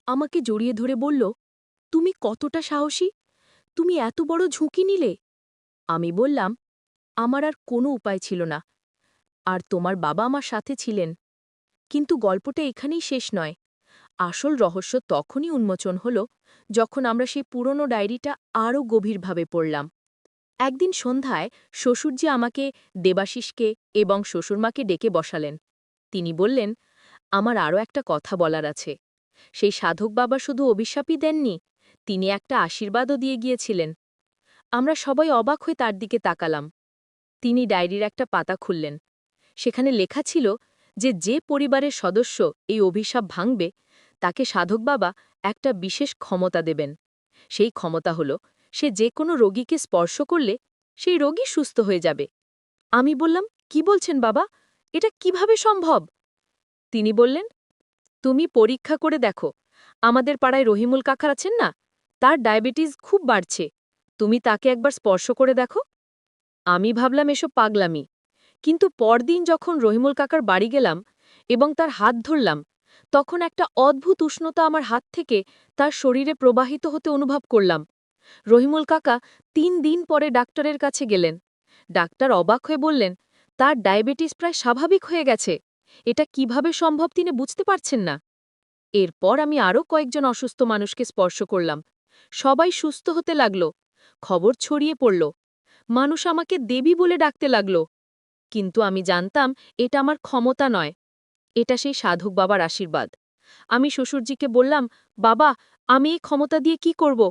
আমাকে জড়িয়ে ধরে বলল, তুমি কতটা সাহসী? তুমি এত বড় ঝুঁকি নিলে? আমি বললাম, আমার আর কোনো উপায় ছিল না। আর তোমার বাবা আমার সাথে ছিলেন। কিন্তু গল্পটা এখানেই শেষ নয়। আসল রহস্য তখনই উন্মোচন হল, যখন আমরা সেই পুরনো ডায়েরিটা আরও গভীরভাবে পড়লাম। একদিন সন্ধ্যায় শ্বশুরজি আমাকে, দেবাশিসকে এবং শ্বশুরমাকে ডেকে বসালেন। তিনি বললেন, আমার আরও একটা কথা বলার আছে। সেই সাধক বাবা শুধু অভিশাপই দেননি, তিনি একটা আশীর্বাদও দিয়ে গিয়েছিলেন। আমরা সবাই অবাক হয়ে তার দিকে তাকালাম। তিনি ডায়েরির একটা পাতা খুললেন। সেখানে লেখা ছিল যে যে পরিবারের সদস্য এই অভিশাপ ভাঙবে, তাকে সাধক বাবা একটা বিশেষ ক্ষমতা দেবেন। সেই ক্ষমতা হল, সে যে কোনো রোগীকে স্পর্শ করলে সেই রোগী সুস্থ হয়ে যাবে। আমি বললাম, কি বলছেন বাবা? এটা কিভাবে সম্ভব? তিনি বললেন, তুমি পরীক্ষা করে দেখো। আমাদের পাড়ায় রহিমুল কাকা আছেন না, তার ডায়াবেটিস খুব বাড়ছে। তুমি তাকে একবার স্পর্শ করে দেখো। আমি ভাবলাম এসব পাগলামি। কিন্তু পরদিন যখন রহিমুল কাকার বাড়ি গেলাম এবং তার হাত ধরলাম, তখন একটা অদ্ভুত উষ্ণতা আমার হাত থেকে তার শরীরে প্রবাহিত হতে অনুভব করলাম। রহিমুল কাকা ৩ দিন পরে ডাক্তারের কাছে গেলেন। ডাক্তার অবাক হয়ে বললেন, তার ডায়াবেটিস প্রায় স্বাভাবিক হয়ে গেছে। এটা কিভাবে সম্ভব তিনি বুঝতে পারছেন না। এরপর আমি আরও কয়েকজন অসুস্থ মানুষকে স্পর্শ করলাম। সবাই সুস্থ হতে লাগল। খবর ছড়িয়ে পড়ল। মানুষ আমাকে দেবী বলে ডাকতে লাগল। কিন্তু আমি জানতাম এটা আমার ক্ষমতা নয়, এটা সেই সাধক বাবার আশীর্বাদ। আমি শ্বশুরজিকে বললাম, বাবা, আমি এই ক্ষমতা দিয়ে কি করব?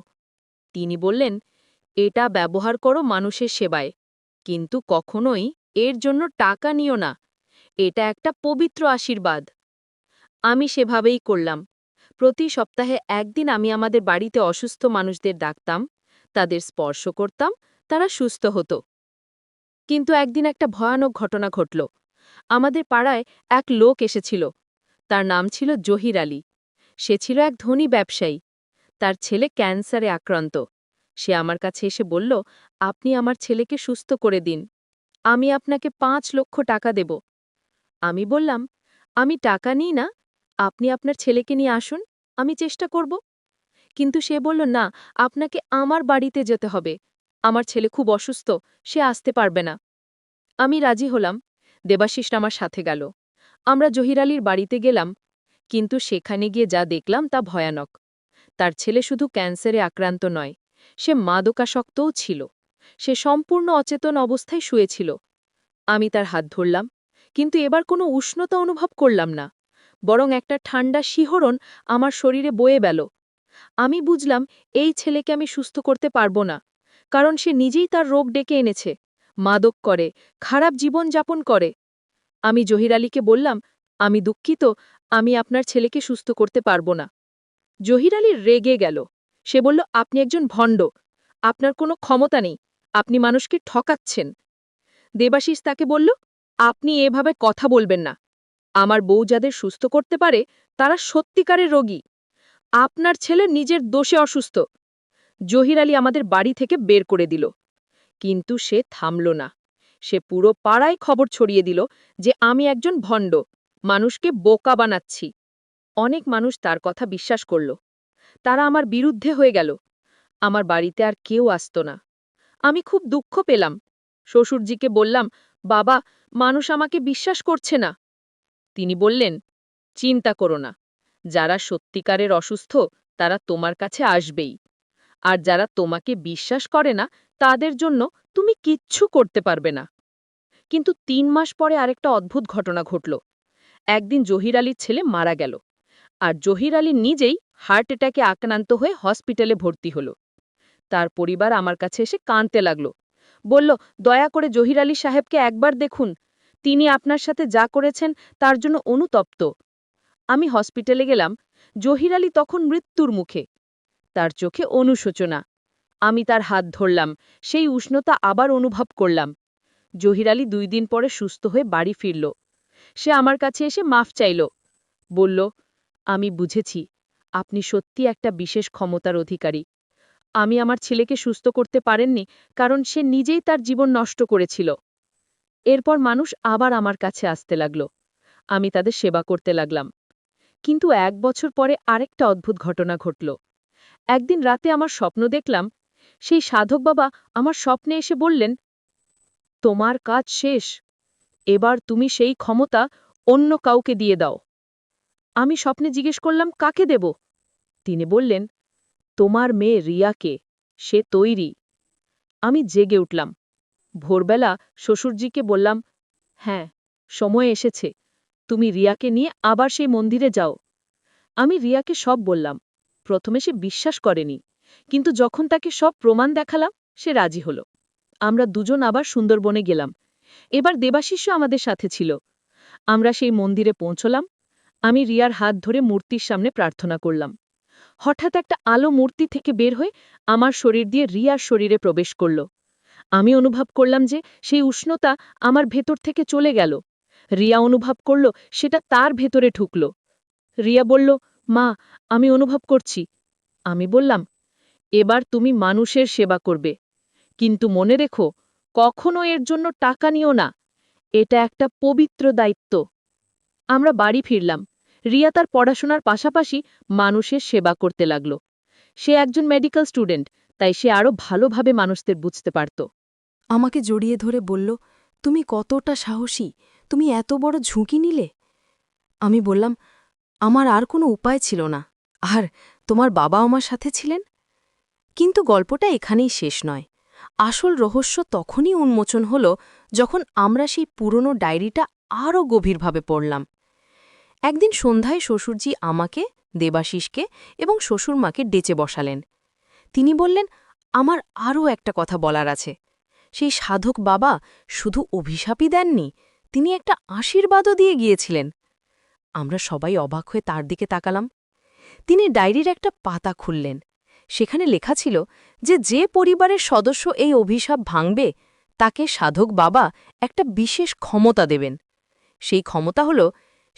তিনি বললেন, এটা ব্যবহার করো মানুষের সেবায়, কিন্তু কখনোই এর জন্য টাকা নিও না। এটা একটা পবিত্র আশীর্বাদ। আমি সেভাবেই করলাম। প্রতি সপ্তাহে একদিন আমি আমাদের বাড়িতে অসুস্থ মানুষদের ডাকতাম, তাদের স্পর্শ করতাম, তারা সুস্থ হতো। কিন্তু একদিন একটা ভয়ানক ঘটনা ঘটল। আমাদের পাড়ায় এক লোক এসেছিল। তার নাম ছিল জহির আলী। সে ছিল এক ধনী ব্যবসায়ী। তার ছেলে ক্যান্সারে আক্রান্ত। সে আমার কাছে এসে বলল, আপনি আমার ছেলেকে সুস্থ করে দিন। আমি আপনাকে ৫ লক্ষ টাকা দেব। আমি বললাম, আমি টাকা নিই না, আপনি আপনার ছেলেকে নিয়ে আসুন, আমি চেষ্টা করব। কিন্তু সে বলল, না, আপনাকে আমার বাড়িতে যেতে হবে। আমার ছেলে খুব অসুস্থ, সে আসতে পারবে না। আমি রাজি হলাম। দেবাশিস আমার সাথে গেল। আমরা জহির আলীর বাড়িতে গেলাম। কিন্তু সেখানে গিয়ে যা দেখলাম তা ভয়ানক। তার ছেলে শুধু ক্যান্সারে আক্রান্ত নয়, সে মাদকাসক্তও ছিল। সে সম্পূর্ণ অচেতন অবস্থায় শুয়েছিল। আমি তার হাত ধরলাম, কিন্তু এবার কোনো উষ্ণতা অনুভব করলাম না, বরং একটা ঠান্ডা শিহরণ আমার শরীরে বয়ে গেল। আমি বুঝলাম এই ছেলেকে আমি সুস্থ করতে পারব না, কারণ সে নিজেই তার রোগ ডেকে এনেছে, মাদক করে, খারাপ জীবন যাপন করে। আমি জহির আলীকে বললাম, আমি দুঃখিত, আমি আপনার ছেলেকে সুস্থ করতে পারব না। জহির আলী রেগে গেল। সে বলল, আপনি একজন ভণ্ড, আপনার কোনো ক্ষমতা নেই, আপনি মানুষকে ঠকাচ্ছেন। দেবাশিস তাকে বলল, আপনি এভাবে কথা বলবেন না। আমার বউ যাদের সুস্থ করতে পারে তারা সত্যিকারের রোগী। আপনার ছেলে নিজের দোষে অসুস্থ। জহির আলী আমাদের বাড়ি থেকে বের করে দিল। কিন্তু সে থামল না। সে পুরো পাড়ায় খবর ছড়িয়ে দিল যে আমি একজন ভণ্ড, মানুষকে বোকা বানাচ্ছি। অনেক মানুষ তার কথা বিশ্বাস করল। তারা আমার বিরুদ্ধে হয়ে গেল। আমার বাড়িতে আর কেউ আসত না। আমি খুব দুঃখ পেলাম। শ্বশুরজিকে বললাম, বাবা, মানুষ আমাকে বিশ্বাস করছে না। তিনি বললেন, চিন্তা করো না, যারা সত্যিকারের অসুস্থ তারা তোমার কাছে আসবেই। আর যারা তোমাকে বিশ্বাস করে না, তাদের জন্য তুমি কিচ্ছু করতে পারবে না। কিন্তু ৩ মাস পরে আরেকটা অদ্ভুত ঘটনা ঘটল। একদিন জহির আলীর ছেলে মারা গেল, আর জহির আলী নিজেই হার্ট অ্যাটাকে আক্রান্ত হয়ে হসপিটালে ভর্তি হল। তার পরিবার আমার কাছে এসে কাঁদতে লাগল। বলল, দয়া করে জহির আলী সাহেবকে একবার দেখুন, তিনি আপনার সাথে যা করেছেন তার জন্য অনুতপ্ত। আমি হসপিটালে গেলাম। জহির আলী তখন মৃত্যুর মুখে। তার চোখে অনুশোচনা। আমি তার হাত ধরলাম, সেই উষ্ণতা আবার অনুভব করলাম। জহির আলী ২ দিন পরে সুস্থ হয়ে বাড়ি ফিরল। সে আমার কাছে এসে মাফ চাইল। বলল, আমি বুঝেছি, আপনি সত্যি একটা বিশেষ ক্ষমতার অধিকারী। আমি আমার ছেলেকে সুস্থ করতে পারেননি, কারণ সে নিজেই তার জীবন নষ্ট করেছিল। এরপর মানুষ আবার আমার কাছে আসতে লাগল। আমি তাদের সেবা করতে লাগলাম। কিন্তু 1 বছর পরে আরেকটা অদ্ভুত ঘটনা ঘটল। একদিন রাতে আমার স্বপ্ন দেখলাম, সেই সাধক বাবা আমার স্বপ্নে এসে বললেন, তোমার কাজ শেষ, এবার তুমি সেই ক্ষমতা অন্য কাউকে দিয়ে দাও। আমি স্বপ্নে জিজ্ঞেস করলাম, কাকে দেব? তিনি বললেন, তোমার মেয়ে রিয়াকে, সে তৈরি। আমি জেগে উঠলাম। ভোরবেলা শ্বশুরজিকে বললাম, হ্যাঁ, সময় এসেছে, তুমি রিয়াকে নিয়ে আবার সেই মন্দিরে যাও। আমি রিয়াকে সব বললাম। প্রথমে সে বিশ্বাস করেনি, কিন্তু যখন তাকে সব প্রমাণ দেখালাম, সে রাজি হল। আমরা দুজন আবার সুন্দরবনে গেলাম। এবার দেবাশিসও আমাদের সাথে ছিল। আমরা সেই মন্দিরে পৌঁছলাম। আমি রিয়ার হাত ধরে মূর্তির সামনে প্রার্থনা করলাম। হঠাৎ একটা আলো মূর্তি থেকে বের হয়ে আমার শরীর দিয়ে রিয়ার শরীরে প্রবেশ করল। আমি অনুভব করলাম যে সেই উষ্ণতা আমার ভেতর থেকে চলে গেল। রিয়া অনুভব করল সেটা তার ভেতরে ঢুকল। রিয়া বলল, মা, আমি অনুভব করছি। আমি বললাম, এবার তুমি মানুষের সেবা করবে, কিন্তু মনে রেখো, কখনো এর জন্য টাকা নিও না। এটা একটা পবিত্র দায়িত্ব। আমরা বাড়ি ফিরলাম। রিয়া তার পড়াশোনার পাশাপাশি মানুষের সেবা করতে লাগল। সে একজন মেডিকেল স্টুডেন্ট, তাই সে আরও ভালোভাবে মানুষদের বুঝতে পারত। আমাকে জড়িয়ে ধরে বলল, তুমি কতটা সাহসী, তুমি এত বড় ঝুঁকি নিলে। আমি বললাম, আমার আর কোনো উপায় ছিল না, আর তোমার বাবা আমার সাথে ছিলেন। কিন্তু গল্পটা এখানেই শেষ নয়। আসল রহস্য তখনই উন্মোচন হল যখন আমরা সেই পুরনো ডায়েরিটা আরও গভীরভাবে পড়লাম। একদিন সন্ধ্যায় শ্বশুরজি আমাকে, দেবাশিসকে এবং শ্বশুরমাকে ডেচে বসালেন। তিনি বললেন, আমার আরও একটা কথা বলার আছে। সেই সাধক বাবা শুধু অভিশাপই দেননি, তিনি একটা আশীর্বাদও দিয়ে গিয়েছিলেন। আমরা সবাই অবাক হয়ে তার দিকে তাকালাম। তিনি ডায়েরির একটা পাতা খুললেন। সেখানে লেখা ছিল যে পরিবারের সদস্য এই অভিশাপ ভাঙবে, তাকে সাধক বাবা একটা বিশেষ ক্ষমতা দেবেন। সেই ক্ষমতা হল,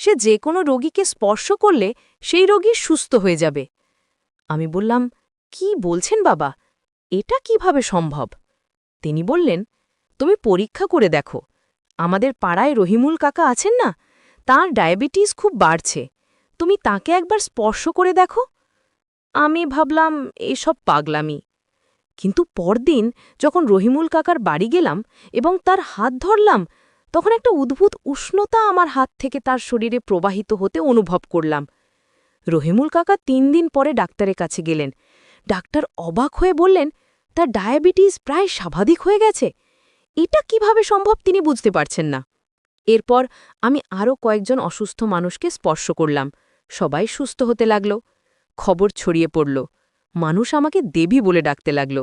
সে যে কোনো রোগীকে স্পর্শ করলে সেই রোগী সুস্থ হয়ে যাবে। আমি বললাম, কি বলছেন বাবা, এটা কিভাবে সম্ভব? তিনি বললেন, তুমি পরীক্ষা করে দেখো। আমাদের পাড়ায় রহিমুল কাকা আছেন না, তাঁর ডায়াবেটিস খুব বাড়ছে। তুমি তাকে একবার স্পর্শ করে দেখো। আমি ভাবলাম এসব পাগলামি। কিন্তু পরদিন যখন রহিমুল কাকার বাড়ি গেলাম এবং তার হাত ধরলাম, তখন একটা অদ্ভুত উষ্ণতা আমার হাত থেকে তার শরীরে প্রবাহিত হতে অনুভব করলাম। রহিমুল কাকা 3 দিন পরে ডাক্তারের কাছে গেলেন। ডাক্তার অবাক হয়ে বললেন, তার ডায়াবেটিস প্রায় স্বাভাবিক হয়ে গেছে। এটা কিভাবে সম্ভব তিনি বুঝতে পারছেন না। এরপর আমি আরও কয়েকজন অসুস্থ মানুষকে স্পর্শ করলাম। সবাই সুস্থ হতে লাগল। খবর ছড়িয়ে পড়ল। মানুষ আমাকে দেবী বলে ডাকতে লাগল।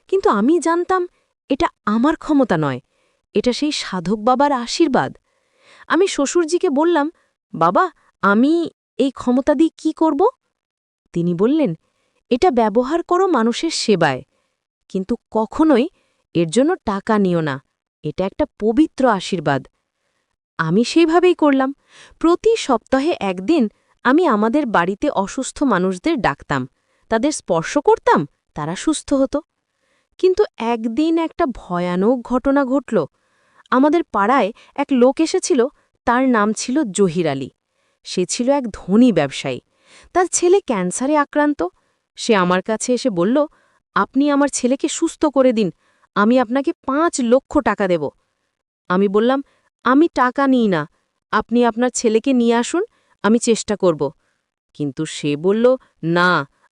কিন্তু আমি জানতাম এটা আমার ক্ষমতা নয়, এটা সেই সাধক বাবার আশীর্বাদ। আমি শ্বশুরজিকে বললাম, বাবা, আমি এই ক্ষমতা দিয়ে কি করব? তিনি বললেন, এটা ব্যবহার করো মানুষের সেবায়, কিন্তু কখনোই এর জন্য টাকা নিও না। এটা একটা পবিত্র আশীর্বাদ। আমি সেইভাবেই করলাম। প্রতি সপ্তাহে একদিন আমি আমাদের বাড়িতে অসুস্থ মানুষদের ডাকতাম, তাদের স্পর্শ করতাম, তারা সুস্থ হতো। কিন্তু একদিন একটা ভয়ানক ঘটনা ঘটল। আমাদের পাড়ায় এক লোক এসেছিল, তার নাম ছিল জহির আলী। সে ছিল এক ধনী ব্যবসায়ী। তার ছেলে ক্যান্সারে আক্রান্ত। সে আমার কাছে এসে বলল, আপনি আমার ছেলেকে সুস্থ করে দিন, আমি আপনাকে 5 লক্ষ টাকা দেব। আমি বললাম, আমি টাকা নিই না, আপনি আপনার ছেলেকে নিয়ে আসুন, আমি চেষ্টা করব। কিন্তু সে বলল, না,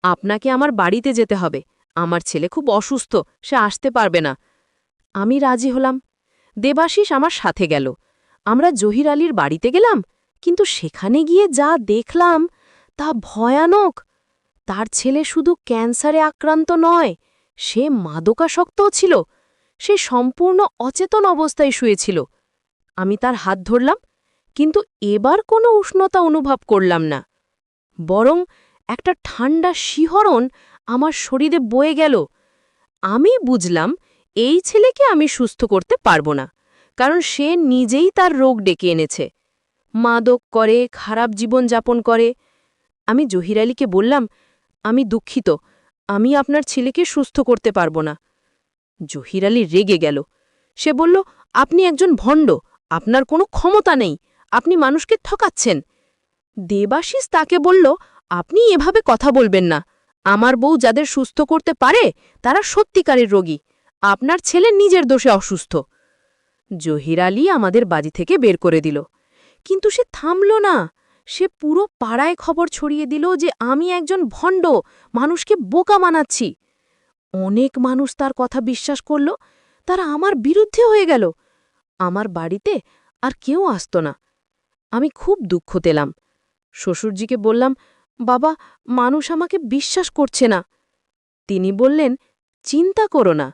আপনাকে আমার বাড়িতে যেতে হবে, আমার ছেলে খুব অসুস্থ, সে আসতে পারবে না। আমি রাজি হলাম। দেবাশিস আমার সাথে গেল। আমরা জহির আলীর বাড়িতে গেলাম, কিন্তু সেখানে গিয়ে যা দেখলাম তা ভয়ানক। তার ছেলে শুধু ক্যান্সারে আক্রান্ত নয়, সে মাদকাসক্তও ছিল। সে সম্পূর্ণ অচেতন অবস্থায় শুয়েছিল। আমি তার হাত ধরলাম, কিন্তু এবার কোনো উষ্ণতা অনুভব করলাম না, বরং একটা ঠান্ডা শিহরণ আমার শরীরে বয়ে গেল। আমি বুঝলাম এই ছেলেকে আমি সুস্থ করতে পারব না, কারণ সে নিজেই তার রোগ ডেকে এনেছে। মাদক করে, খারাপ জীবন যাপন করে। আমি জহির আলীকে বললাম, আমি দুঃখিত, আমি আপনার ছেলেকে সুস্থ করতে পারব না। জহির আলী রেগে গেল। সে বলল, আপনি একজন ভণ্ড, আপনার কোনো ক্ষমতা নেই, আপনি মানুষকে ঠকাচ্ছেন। দেবাশিস তাকে বলল, আপনি এভাবে কথা বলবেন না। আমার বউ যাদের সুস্থ করতে পারে তারা সত্যিকারের রোগী। আপনার ছেলে নিজের দোষে অসুস্থ। জহির আলী আমাদের বাড়ি থেকে বের করে দিল। কিন্তু সে থামল না। সে পুরো পাড়ায় খবর ছড়িয়ে দিল যে আমি একজন ভণ্ড, মানুষকে বোকা বানাচ্ছি। অনেক মানুষ তার কথা বিশ্বাস করল। তারা আমার বিরুদ্ধে হয়ে গেল। আমার বাড়িতে আর কেউ আসত না। আমি খুব দুঃখ পেলাম। শ্বশুরজিকে বললাম, বাবা, মানুষ আমাকে বিশ্বাস করছে না। তিনি বললেন, চিন্তা করো না,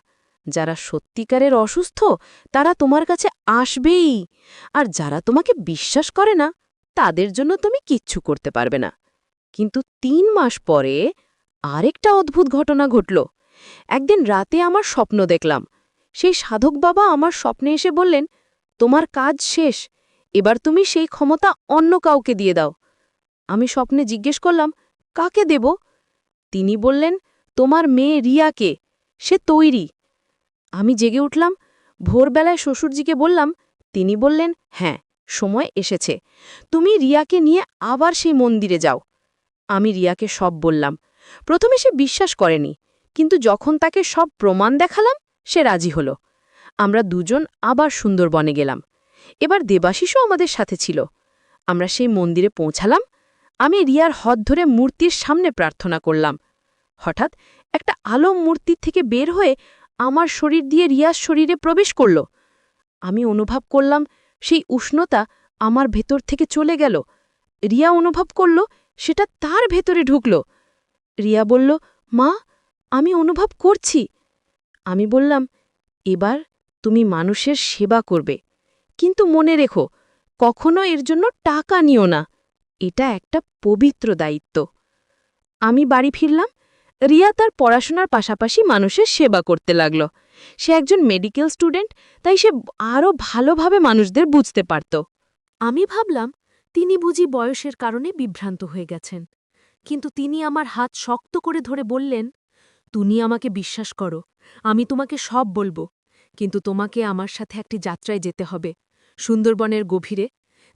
যারা সত্যিকারের অসুস্থ তারা তোমার কাছে আসবেই, আর যারা তোমাকে বিশ্বাস করে না তাদের জন্য তুমি কিচ্ছু করতে পারবে না। কিন্তু ৩ মাস পরে আরেকটা অদ্ভুত ঘটনা ঘটল। একদিন রাতে আমার স্বপ্ন দেখলাম। সেই সাধক বাবা আমার স্বপ্নে এসে বললেন, তোমার কাজ শেষ, এবার তুমি সেই ক্ষমতা অন্য কাউকে দিয়ে দাও। আমি স্বপ্নে জিজ্ঞেস করলাম, কাকে দেব? তিনি বললেন, তোমার মেয়ে রিয়াকে, সে তৈরি। আমি জেগে উঠলাম। ভোরবেলায় শ্বশুরজিকে বললাম। তিনি বললেন, হ্যাঁ, সময় এসেছে, তুমি রিয়াকে নিয়ে আবার সেই মন্দিরে যাও। আমি রিয়াকে সব বললাম। প্রথমে সে বিশ্বাস করেনি, কিন্তু যখন তাকে সব প্রমাণ দেখালাম সে রাজি হল। আমরা দুজন আবার সুন্দরবনে গেলাম। এবার দেবাশিসও আমাদের সাথে ছিল। আমরা সেই মন্দিরে পৌঁছালাম। আমি রিয়ার হাত ধরে মূর্তির সামনে প্রার্থনা করলাম। হঠাৎ একটা আলো মূর্তির থেকে বের হয়ে আমার শরীর দিয়ে রিয়ার শরীরে প্রবেশ করল। আমি অনুভব করলাম সেই উষ্ণতা আমার ভেতর থেকে চলে গেল। রিয়া অনুভব করল সেটা তার ভেতরে ঢুকল। রিয়া বলল, মা, আমি অনুভব করছি। আমি বললাম, এবার তুমি মানুষের সেবা করবে, কিন্তু মনে রেখো, কখনো এর জন্য টাকা নিও না। এটা একটা পবিত্র দায়িত্ব। আমি বাড়ি ফিরলাম। রিয়া তার পড়াশোনার পাশাপাশি মানুষের সেবা করতে লাগল। সে একজন মেডিকেল স্টুডেন্ট, তাই সে আরও ভালোভাবে মানুষদের বুঝতে পারত। আমি ভাবলাম, তিনি বুঝি বয়সের কারণে বিভ্রান্ত হয়ে গেছেন। কিন্তু তিনি আমার হাত শক্ত করে ধরে বললেন, তুমি আমাকে বিশ্বাস করো, আমি তোমাকে সব বলবো, কিন্তু তোমাকে আমার সাথে একটি যাত্রায় যেতে হবে, সুন্দরবনের গভীরে,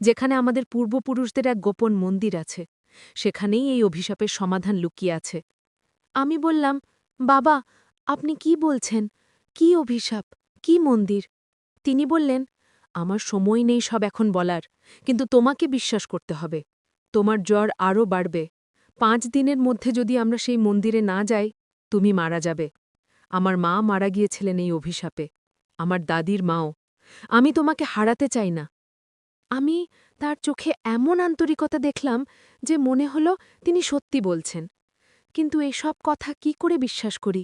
যেখানে আমাদের পূর্বপুরুষদের এক গোপন মন্দির আছে। সেখানেই এই অভিশাপের সমাধান লুকিয়ে আছে। আমি বললাম, বাবা, আপনি কি বলছেন? কি অভিশাপ, কি মন্দির? তিনি বললেন, আমার সময় নেই সব এখন বলার, কিন্তু তোমাকে বিশ্বাস করতে হবে। তোমার জ্বর আরও বাড়বে। ৫ দিনের মধ্যে যদি আমরা সেই মন্দিরে না যাই, তুমি মারা যাবে। আমার মা মারা গিয়েছিলেন এই অভিশাপে, আমার দাদির মাও। আমি তোমাকে হারাতে চাই না। আমি তার চোখে এমন আন্তরিকতা দেখলাম যে মনে হল তিনি সত্যি বলছেন। কিন্তু এসব কথা কি করে বিশ্বাস করি?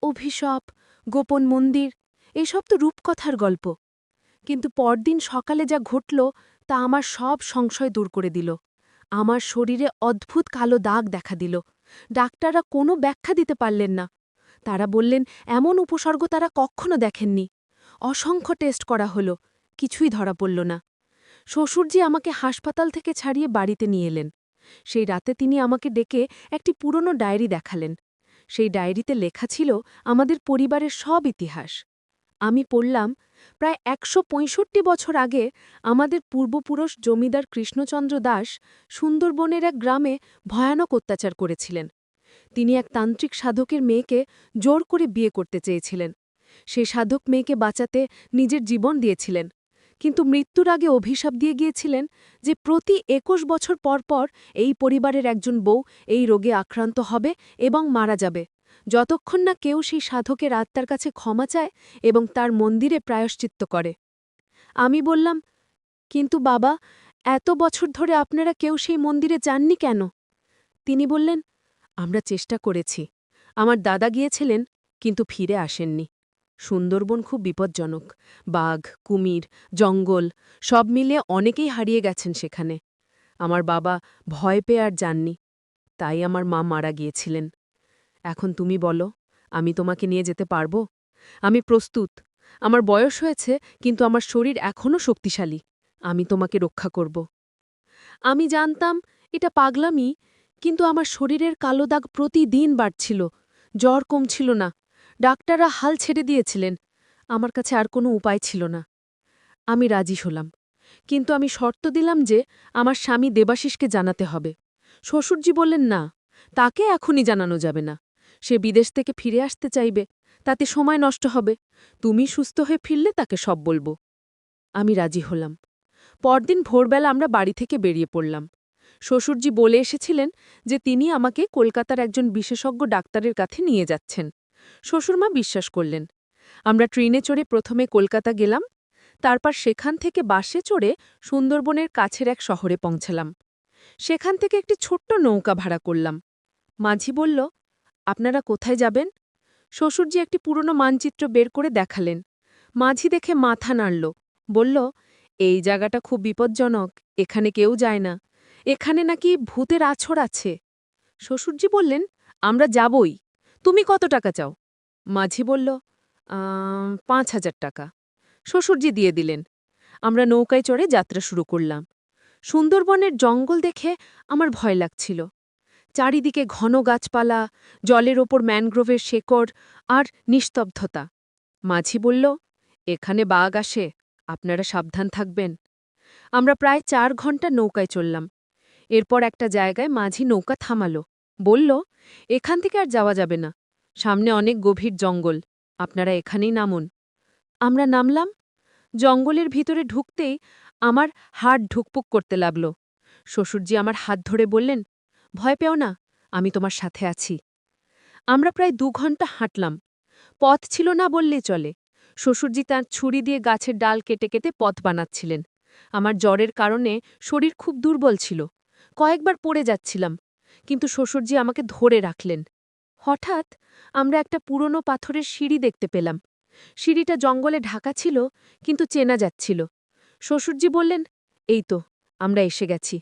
অভিশাপ, গোপন মন্দির, এসব তো রূপকথার গল্প। কিন্তু পরদিন সকালে যা ঘটল তা আমার সব সংশয় দূর করে দিল। আমার শরীরে অদ্ভুত কালো দাগ দেখা দিল। ডাক্তাররা কোনো ব্যাখ্যা দিতে পারলেন না। তারা বললেন, এমন উপসর্গ তারা কখনো দেখেননি। অসংখ্য টেস্ট করা হলো, কিছুই ধরা পড়ল না। শ্বশুরজি আমাকে হাসপাতাল থেকে ছাড়িয়ে বাড়িতে নিয়ে এলেন। সেই রাতে তিনি আমাকে ডেকে একটি পুরনো ডায়েরি দেখালেন। সেই ডায়েরিতে লেখা ছিল আমাদের পরিবারের সব ইতিহাস। আমি পড়লাম, প্রায় ১৬৫ বছর আগে আমাদের পূর্বপুরুষ জমিদার কৃষ্ণচন্দ্র দাস সুন্দরবনের এক গ্রামে ভয়ানক অত্যাচার করেছিলেন। তিনি এক তান্ত্রিক সাধকের মেয়েকে জোর করে বিয়ে করতে চেয়েছিলেন। সে সাধক মেয়েকে বাঁচাতে নিজের জীবন দিয়েছিলেন, কিন্তু মৃত্যুর আগে অভিশাপ দিয়ে গিয়েছিলেন যে প্রতি ২১ বছর পর পর এই পরিবারের একজন বউ এই রোগে আক্রান্ত হবে এবং মারা যাবে, যতক্ষণ না কেউ সেই সাধকের আত্মার কাছে ক্ষমা চায় এবং তার মন্দিরে প্রায়শ্চিত্ত করে। আমি বললাম, কিন্তু বাবা, এত বছর ধরে আপনারা কেউ সেই মন্দিরে যাননি কেন? তিনি বললেন, আমরা চেষ্টা করেছি। আমার দাদা গিয়েছিলেন, কিন্তু ফিরে আসেননি। সুন্দরবন খুব বিপজ্জনক। বাঘ, কুমির, জঙ্গল সব মিলিয়ে অনেকেই হারিয়ে গেছেন সেখানে। আমার বাবা ভয় পেয়ে আর যাননি, তাই আমার মা মারা গিয়েছিলেন। এখন তুমি বলো, আমি তোমাকে নিয়ে যেতে পারব? আমি প্রস্তুত। আমার বয়স হয়েছে, কিন্তু আমার শরীর এখনও শক্তিশালী। আমি তোমাকে রক্ষা করব। আমি জানতাম এটা পাগলামি, কিন্তু আমার শরীরের কালো দাগ প্রতিদিন বাড়ছিল। জ্বর কমছিল না। ডাক্তাররা হাল ছেড়ে দিয়েছিলেন। আমার কাছে আর কোনো উপায় ছিল না। আমি রাজি হলাম। কিন্তু আমি শর্ত দিলাম যে আমার স্বামী দেবাশিসকে জানাতে হবে। শ্বশুরজি বললেন না, তাকে এখনই জানানো যাবে না। সে বিদেশ থেকে ফিরে আসতে চাইবে, তাতে সময় নষ্ট হবে। তুমি সুস্থ হয়ে ফিরলে তাকে সব বলবো। আমি রাজি হলাম। পরদিন ভোরবেলা আমরা বাড়ি থেকে বেরিয়ে পড়লাম। শ্বশুরজি বলে এসেছিলেন যে তিনি আমাকে কলকাতার একজন বিশেষজ্ঞ ডাক্তারের কাছে নিয়ে যাচ্ছেন। শ্বশুরমা বিশ্বাস করলেন। আমরা ট্রেনে চড়ে প্রথমে কলকাতা গেলাম, তারপর সেখান থেকে বাসে চড়ে সুন্দরবনের কাছের এক শহরে পৌঁছালাম। সেখান থেকে একটি ছোট্ট নৌকা ভাড়া করলাম। মাঝি বলল, আপনারা কোথায় যাবেন? শ্বশুরজি একটি পুরনো মানচিত্র বের করে দেখালেন। মাঝি দেখে মাথা নাড়ল, বলল, এই জায়গাটা খুব বিপজ্জনক, এখানে কেউ যায় না। এখানে নাকি ভূতের আছড় আছে। শ্বশুরজি বললেন, আমরা যাবই। তুমি কত টাকা চাও? মাঝি বলল, ৫,০০০ টাকা। শ্বশুরজি দিয়ে দিলেন। আমরা নৌকায় চড়ে যাত্রা শুরু করলাম। সুন্দরবনের জঙ্গল দেখে আমার ভয় লাগছিল। চারিদিকে ঘন গাছপালা, জলের ওপর ম্যানগ্রোভের শেকড় আর নিস্তব্ধতা। মাঝি বলল, এখানে বাঘ আসে, আপনারা সাবধান থাকবেন। আমরা প্রায় ৪ ঘন্টা নৌকায় চললাম। এরপর একটা জায়গায় মাঝি নৌকা থামালো, বলল, এখান থেকে আর যাওয়া যাবে না, সামনে অনেক গভীর জঙ্গল, আপনারা এখানেই নামুন। আমরা নামলাম। জঙ্গলের ভিতরে ঢুকতেই আমার হাড় ঢুকপুক করতে লাগল। শ্বশুরজি আমার হাত ধরে বললেন, ভয় পেও না, আমি তোমার সাথে আছি। আমরা প্রায় ২ ঘন্টা হাঁটলাম। পথ ছিল না বললেই চলে। শ্বশুরজি তাঁর ছুরি দিয়ে গাছের ডাল কেটে কেটে পথ বানাচ্ছিলেন। আমার জ্বরের কারণে শরীর খুব দুর্বল ছিল। কয়েকবার পড়ে যাচ্ছিলাম, কিন্তু শ্বশুরজি আমাকে ধরে রাখলেন। হঠাৎ আমরা একটা পুরনো পাথরের সিঁড়ি দেখতে পেলাম। সিঁড়িটা জঙ্গলে ঢাকা ছিল, কিন্তু চেনা যাচ্ছিল। শ্বশুরজি বললেন, এই তো, আমরা এসে গেছি।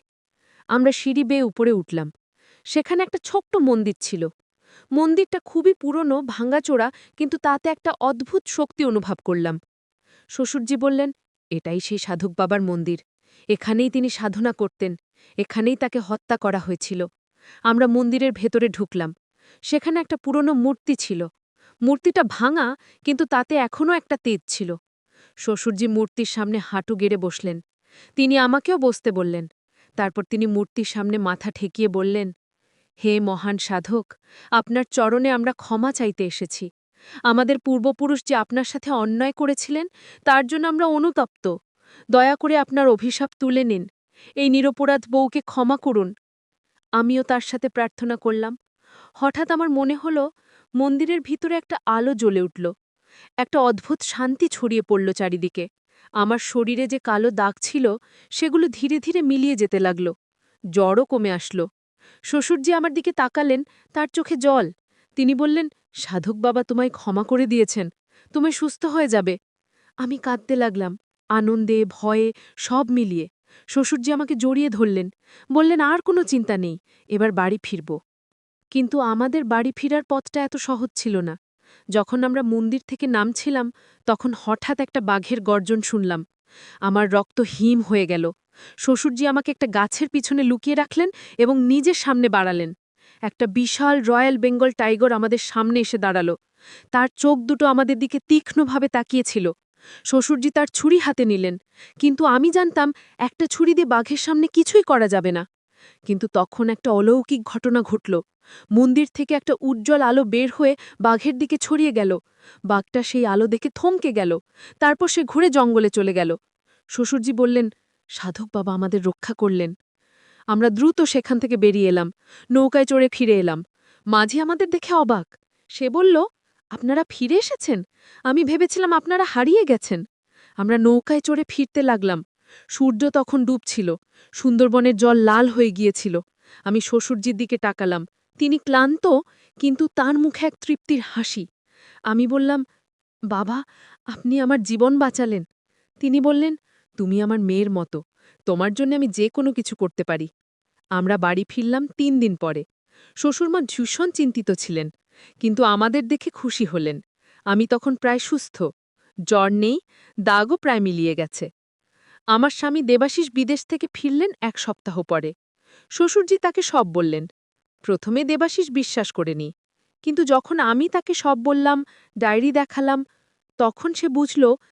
আমরা সিঁড়ি বেয়ে উপরে উঠলাম। সেখানে একটা ছোট্ট মন্দির ছিল। মন্দিরটা খুবই পুরনো, ভাঙাচোরা, কিন্তু তাতে একটা অদ্ভুত শক্তি অনুভব করলাম। শ্বশুরজি বললেন, এটাই সেই সাধক বাবার মন্দির। এখানেই তিনি সাধনা করতেন, এখানেই তাকে হত্যা করা হয়েছিল। আমরা মন্দিরের ভেতরে ঢুকলাম। সেখানে একটা পুরনো মূর্তি ছিল। মূর্তিটা ভাঙা, কিন্তু তাতে এখনও একটা তেজ ছিল। শ্বশুরজি মূর্তির সামনে হাঁটু গেড়ে বসলেন। তিনি আমাকেও বসতে বললেন। তারপর তিনি মূর্তির সামনে মাথা ঠেকিয়ে বললেন, হে মহান সাধক, আপনার চরণে আমরা ক্ষমা চাইতে এসেছি। আমাদের পূর্বপুরুষ যে আপনার সাথে অন্যায় করেছিলেন, তার জন্য আমরা অনুতপ্ত। দয়া করে আপনার অভিশাপ তুলে নিন। এই নিরপরাধ বউকে ক্ষমা করুন। আমিও তার সাথে প্রার্থনা করলাম। হঠাৎ আমার মনে হল, মন্দিরের ভিতরে একটা আলো জ্বলে উঠল। একটা অদ্ভুত শান্তি ছড়িয়ে পড়ল চারিদিকে। আমার শরীরে যে কালো দাগ ছিল, সেগুলো ধীরে ধীরে মিলিয়ে যেতে লাগল। জ্বরও কমে আসলো। শ্বশুরজি আমার দিকে তাকালেন, তার চোখে জল। তিনি বললেন, সাধক বাবা তোমায় ক্ষমা করে দিয়েছেন, তুমি সুস্থ হয়ে যাবে। আমি কাঁদতে লাগলাম, আনন্দে ভয়ে সব মিলিয়ে। শ্বশুরজি আমাকে জড়িয়ে ধরলেন, বললেন, আর কোনো চিন্তা নেই, এবার বাড়ি ফিরব। কিন্তু আমাদের বাড়ি ফিরার পথটা এত সহজ ছিল না। যখন আমরা মন্দির থেকে নামছিলাম, তখন হঠাৎ একটা বাঘের গর্জন শুনলাম। আমার রক্ত হিম হয়ে গেল। শ্বশুরজি আমাকে একটা গাছের পিছনে লুকিয়ে রাখলেন এবং নিজের সামনে বাড়ালেন। একটা বিশাল রয়্যাল বেঙ্গল টাইগর আমাদের সামনে এসে দাঁড়াল। তার চোখ দুটো আমাদের দিকে তীক্ষ্ণভাবে তাকিয়েছিল। শ্বশুরজি তার ছুরি হাতে নিলেন, কিন্তু আমি জানতাম একটা ছুরি দিয়ে বাঘের সামনে কিছুই করা যাবে না। কিন্তু তখন একটা অলৌকিক ঘটনা ঘটল। মন্দির থেকে একটা উজ্জ্বল আলো বের হয়ে বাঘের দিকে ছড়িয়ে গেল। বাঘটা সেই আলো দেখে থমকে গেল। তারপর সে ঘুরে জঙ্গলে চলে গেল। শ্বশুরজি বললেন, সাধক বাবা আমাদের রক্ষা করলেন। আমরা দ্রুত সেখান থেকে বেরিয়ে এলাম, নৌকায় চড়ে ফিরে এলাম। মাঝি আমাদের দেখে অবাক। সে বলল, আপনারা ফিরে এসেছেন? আমি ভেবেছিলাম আপনারা হারিয়ে গেছেন। আমরা নৌকায় চড়ে ফিরতে লাগলাম। সূর্য তখন ডুবছিল, সুন্দরবনের জল লাল হয়ে গিয়েছিল। আমি শ্বশুরজির দিকে তাকালাম। তিনি ক্লান্ত, কিন্তু তার মুখে এক তৃপ্তির হাসি। আমি বললাম, বাবা, আপনি আমার জীবন বাঁচালেন। তিনি বললেন, তুমি আমার মেয়ের মতো, তোমার জন্য আমি যে কোনো কিছু করতে পারি। আমরা বাড়ি ফিরলাম ৩ দিন পরে। শ্বশুরমা ভীষণ চিন্তিত ছিলেন, কিন্তু আমাদের দেখে খুশি হলেন। আমি তখন প্রায় সুস্থ, জ্বর নেই, দাগও প্রায় মিলিয়ে গেছে। আমার স্বামী দেবাশিস বিদেশ থেকে ফিরলেন ১ সপ্তাহ পরে। শ্বশুরজি তাকে সব বললেন। প্রথমে দেবাশিস বিশ্বাস করেনি, কিন্তু যখন আমি তাকে সব বললাম, ডায়েরি দেখালাম, তখন সে বুঝল